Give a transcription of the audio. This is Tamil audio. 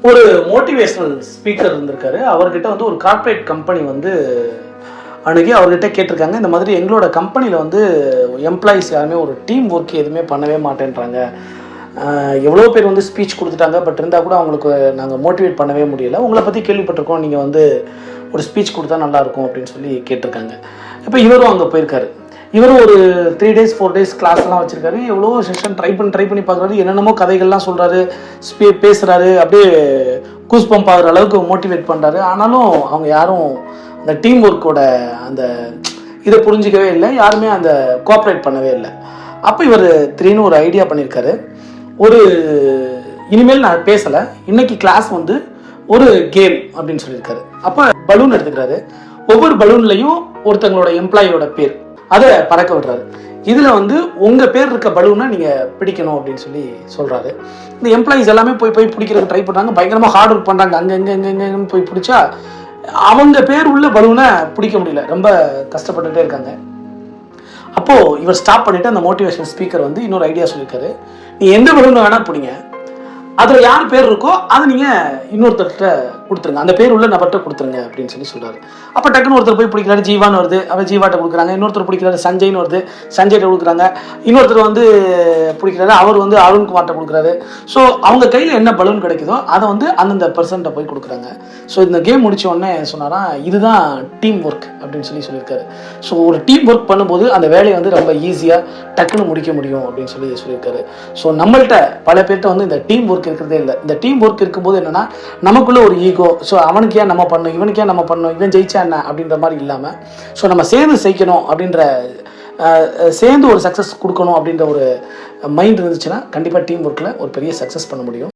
ஒரு மோட்டிவேஷனல் ஸ்பீக்கர் இருந்திருக்காரு. அவர்கிட்ட வந்து ஒரு கார்ப்பரேட் கம்பெனி வந்து அன்றைக்கி அவர்கிட்ட கேட்டிருக்காங்க, இந்த மாதிரி எங்களோட கம்பெனியில் வந்து எம்ப்ளாயீஸ் யாருமே ஒரு டீம் ஒர்க் எதுவுமே பண்ணவே மாட்டேன்றாங்க. எவ்வளோ பேர் வந்து ஸ்பீச் கொடுத்துட்டாங்க, பட் இருந்தால் கூட அவங்களுக்கு நாங்கள் மோட்டிவேட் பண்ணவே முடியலை. உங்களை பற்றி கேள்விப்பட்டிருக்கோம், நீங்கள் வந்து ஒரு ஸ்பீச் கொடுத்தா நல்லாயிருக்கும் அப்படின்னு சொல்லி கேட்டிருக்காங்க. இப்போ இவரும் அங்கே போயிருக்காரு. இவரும் ஒரு 3 days 4 days கிளாஸ்லாம் வச்சுருக்காரு. எவ்வளோ செஷன் ட்ரை பண்ணி பார்க்குறாரு. என்னென்னமோ கதைகள்லாம் சொல்கிறாரு, பேசுகிறாரு. அப்படியே கூஸ் பம்ப் ஆகிற அளவுக்கு மோட்டிவேட் பண்ணுறாரு. ஆனாலும் அவங்க யாரும் அந்த டீம் ஒர்க்கோட அந்த இதை புரிஞ்சிக்கவே இல்லை. யாருமே அந்த கோஆப்ரேட் பண்ணவே இல்லை. அப்போ இவர் திடீர்னு ஒரு ஐடியா பண்ணியிருக்காரு. இனிமேல் நான் பேசலை, இன்னைக்கு கிளாஸ் வந்து ஒரு கேம் அப்படின்னு சொல்லியிருக்காரு. அப்போ பலூன் எடுத்துக்கிறாரு. ஒவ்வொரு பலூன்லையும் ஒருத்தங்களோட எம்ப்ளாயியோட பேர் அதை பறக்க விடுறாரு. இதில் வந்து உங்கள் பேர் இருக்க பலூனை நீங்கள் பிடிக்கணும் அப்படின்னு சொல்லி சொல்கிறாரு. இந்த எம்ப்ளாயிஸ் எல்லாமே போய் பிடிக்கிறதுக்கு ட்ரை பண்ணுறாங்க. பயங்கரமாக ஹார்ட் ஒர்க் பண்ணுறாங்க. அங்கே போய் பிடிச்சா அவங்க பேர் உள்ள பலூனை பிடிக்க முடியல. ரொம்ப கஷ்டப்பட்டுட்டே இருக்காங்க. அப்போது இவர் ஸ்டாப் பண்ணிவிட்டு அந்த மோட்டிவேஷன் ஸ்பீக்கர் வந்து இன்னொரு ஐடியா சொல்லியிருக்காரு. நீ எந்த பலூனை வேணால் பிடிங்க, அதில் யார் பேர் இருக்கோ அதை நீங்கள் இன்னொருத்தர்கிட்ட கொடுத்துருங்க, அந்த பேர் உள்ள நபர்கிட்ட கொடுத்துருங்க அப்படின்னு சொல்லி சொல்கிறாரு. அப்போ டக்குன்னு ஒருத்தர் போய் பிடிக்கிறாரு, ஜீவான்னு வருது, அவர் ஜீவாட்ட கொடுக்குறாங்க. இன்னொருத்தர் பிடிக்கிறாரு, சஞ்சய்னு வருது, சஞ்சய்கிட்ட கொடுக்குறாங்க. இன்னொருத்தர் வந்து பிடிக்கிறாரு, அவர் வந்து அருண்குமார்ட்ட கொடுக்குறாரு. ஸோ அவங்க கையில் என்ன பலூன் கிடைக்குதோ அதை வந்து அந்தந்த பர்சன்ட்ட போய் கொடுக்குறாங்க. ஸோ இந்த கேம் முடிச்ச உடனே சொன்னாரா, இதுதான் டீம் ஒர்க் அப்படின்னு சொல்லியிருக்காரு. ஸோ ஒரு டீம் ஒர்க் பண்ணும்போது அந்த வேலையை வந்து ரொம்ப ஈஸியாக டக்குன்னு முடிக்க முடியும் அப்படின்னு சொல்லியிருக்காரு. ஸோ நம்மள்கிட்ட பல பேர்கிட்ட வந்து இந்த டீம் ஒர்க் இருக்கிறதே இல்லை. இந்த டீம் ஒர்க் இருக்கும்போது என்னன்னா, நமக்குள்ள ஒரு ஈகோ, ஸோ அவனுக்கு ஏன் நம்ம பண்ணணும், இவனுக்கு ஏன் நம்ம பண்ணணும், இவன் ஜெயிச்சா என்ன அப்படின்ற மாதிரி இல்லாமல், ஸோ நம்ம சேர்ந்து செய்யணும் அப்படின்ற சேர்ந்து ஒரு சக்ஸஸ் கொடுக்கணும் அப்படின்ற ஒரு மைண்ட் இருந்துச்சுன்னா கண்டிப்பாக டீம் ஒர்க்கில் ஒரு பெரிய சக்ஸஸ் பண்ண முடியும்.